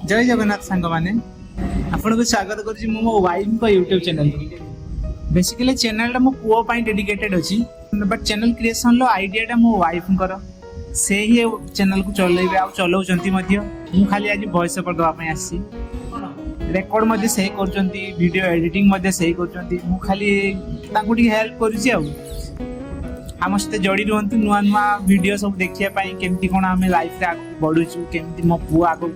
जय जगन्नाथ सांग माने आपन को स्वागत करछि मो वाइफ को YouTube चैनल। बेसिकली चैनल टा मो पुओ पई डेडिकेटेड अछि, but channel creation low idea टा मो वाइफ कर से ही चैनल को चलेबे आ चलाउचंती मध्य। मु खाली आज वॉइस ओवर दवा पई आसी, रेकॉर्ड मध्ये सही करचंती, वीडियो एडिटिंग मध्ये सही करचंती। मु खाली तांको टी हेल्प करूछि आ आम सहित जोड़ी रुहतु नुआ नुआ वीडियो सब देखिया पाई केमती कोन आमे लाइफ रे आगु बढ़ुछु, केमती मो पुओ आगु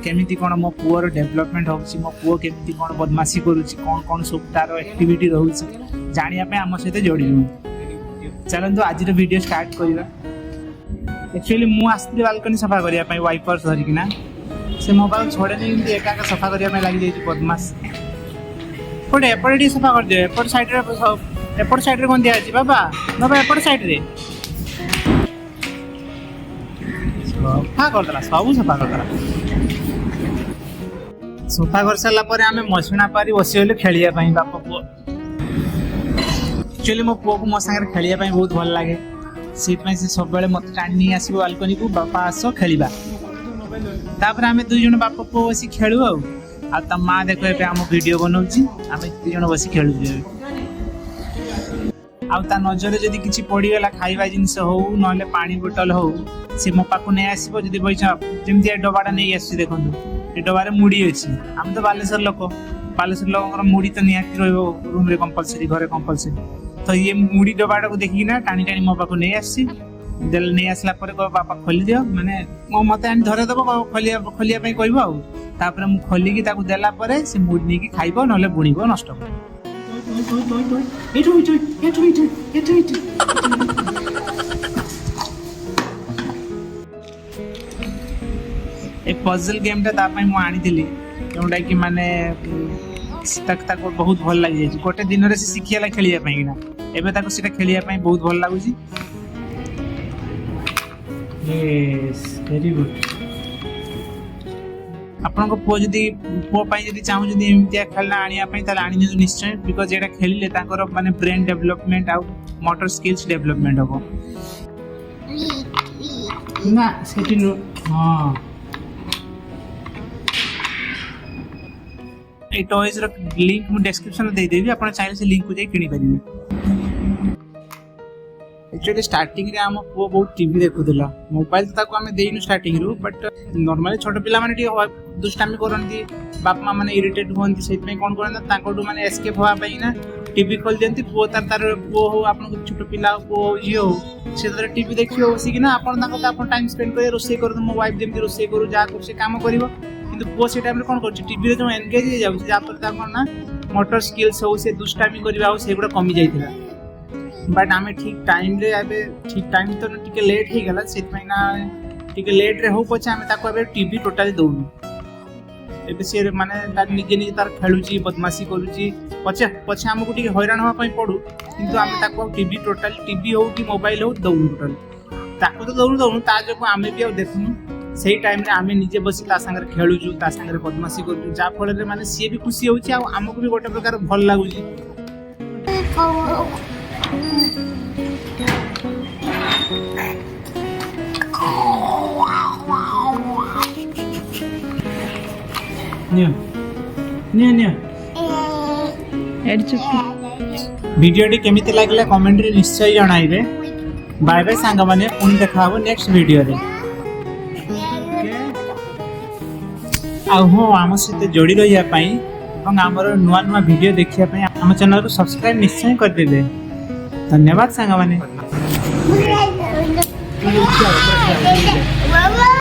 केमती कोन मो पुओर डेवलपमेंट होछि, मो पुओ केमती कोन बदमाशी करूछि, कोन कोन सब तार एक्टिविटी रहउछि जानिया पे आम सहित जोड़ी रुहतु। चलंतु आज रो वीडियो स्टार्ट करिवा। एक्चुअली मु आस्ती बालकनी सफा करिया पाई वाइपर्स धरि किना से मोबाइल छोड़े नहीं एका एका सफा करिया में लागि जाई बदमाश। पड़े एपड़ी सफा कर दे, एपड़ साइड रे एपड़ साइड रे कोन दिया अछि बाबा बाबा एपड़ साइड रे सफा कर दला, सब सफा कर दला। सफा कर साला परे हमें मसुना पारी बसी होले खेलिया पई बापा पुओ। एक्चुअली मो पुओ को मो संगे खेलिया पई बहुत भल लागे, सीट में से सब बेले मत टाणी आसीबो बालकनी को बापा आसो खेलिबा। तापर हमें दुई जन बापा पुओ बसी खेलु आ त मां देखो एबे हम वीडियो बनौछि, हमें दुई जन बसी खेलु जे आ ता नजर जदि किछि पड़ी गला खाइबा जिंस हो नले पानी बोतल हो से मो पाको नै आसीबो। जदि बैठा जेमति ए डबाडा नै आसी देखंतु ए डबारे मुड़ी अछि, हम तो बालेश्वर लोक लोकर मुड़ी तो निहाती रहबो रूम रे कंपलसरी, घरे कंपलसरी। तो ये मुड़ी डबाडा को देखि ना टाणी टाणी मो पाको नै आसी देल नै आसला परे को बापा खोली दियो, माने मो मते आनी धरे दबो खोलिया पई कहबो आ तापर मु खोली की ताको देला परे से मुड़ी नै की खाइबो नले बुणीबो नष्ट हो। एक पजल गेम टा ता पई मु आनी दिली जोंडा कि माने तक तक बहुत भल लागि जाय, गोटे दिन रे से सिखियाला खेलिया पई ना एबे ताको सेटा खेलिया पई बहुत भल लागुची। Yes very good. आपन को पुओ जदी पुओ पई जदी चाहू जदी एमतिया खेलना आनिया पई ताले आनी जदी निश्चय, बिकॉज़ एटा खेलिले ताकर माने ब्रेन डेवलपमेंट आ मोटर स्किल्स डेवलपमेंट होबो ना सेठी नो। हां ए टॉयज रो लिंक मु डिस्क्रिप्शन में दे देबी, आपन चाहे से लिंक को जाई किनी परिबे। एक्चुअली स्टार्टिंग रे हम पुओ बहुत टीवी देखुदिला, मोबाइल ताको हमें देइनु स्टार्टिंग रू, बट नॉर्मली छोट पिला माने टी दुष्टामी करंती, बाप मां माने इरिटेट होंती, सेत में कोन करन ताकोडू माने एस्केप होआ पई ना टीवी खोल देंती। पुओ तार पुओ हो आपन को छोट पिला पुओ जियो से तार टीवी देखियो बसी कि ना आपन ताको आपन टाइम स्पेंड करे रोसे कर मो वाइफ जेमती रोसे करू जा को से काम करिवो, किंतु पुओ से टाइम रे कोन करछ टीवी रे जो एंगेज हो जाउ जा पर ताको ना मोटर स्किल्स हो से दुष्टामी करबा हो सेगुडा कमी जाइतिला। बट आमे ठीक टाइम रे आबे ठीक टाइम तो टिके लेट ही गला, सेत में ना टिके लेट रे हो पछे आमे ताको आबे टीवी टोटली दउनु। एबे से माने तार निजे निजे तार खेलुची बदमाशी करूची, पछे पछे हमकु टिके हैरान होआ पई पडू, किंतु आमे ताको टीवी टोटली टीवी हो कि मोबाइल हो दउनु टोटली ताको तो दउनु ता जो आमे भी आ देखुनु। सेही टाइम रे आमे निजे बसी ता संगे खेलुचू, ता संगे बदमाशी करूचू, जा फल रे माने सी भी खुशी होउची आ हमकु भी गोटे प्रकार भल लागुची। वीडियो टी केमिति लागला कमेंट रे निश्चय जणाइबे। बाय बाय सांग माने, पुन देखा हो नेक्स्ट वीडियो रे। आ हो आम सहित जोड़ी रहिया पई और हमर नुआ नुआ वीडियो देखिया पई हम चैनल को सब्सक्राइब निश्चय कर देबे। धन्यवाद सांग माने।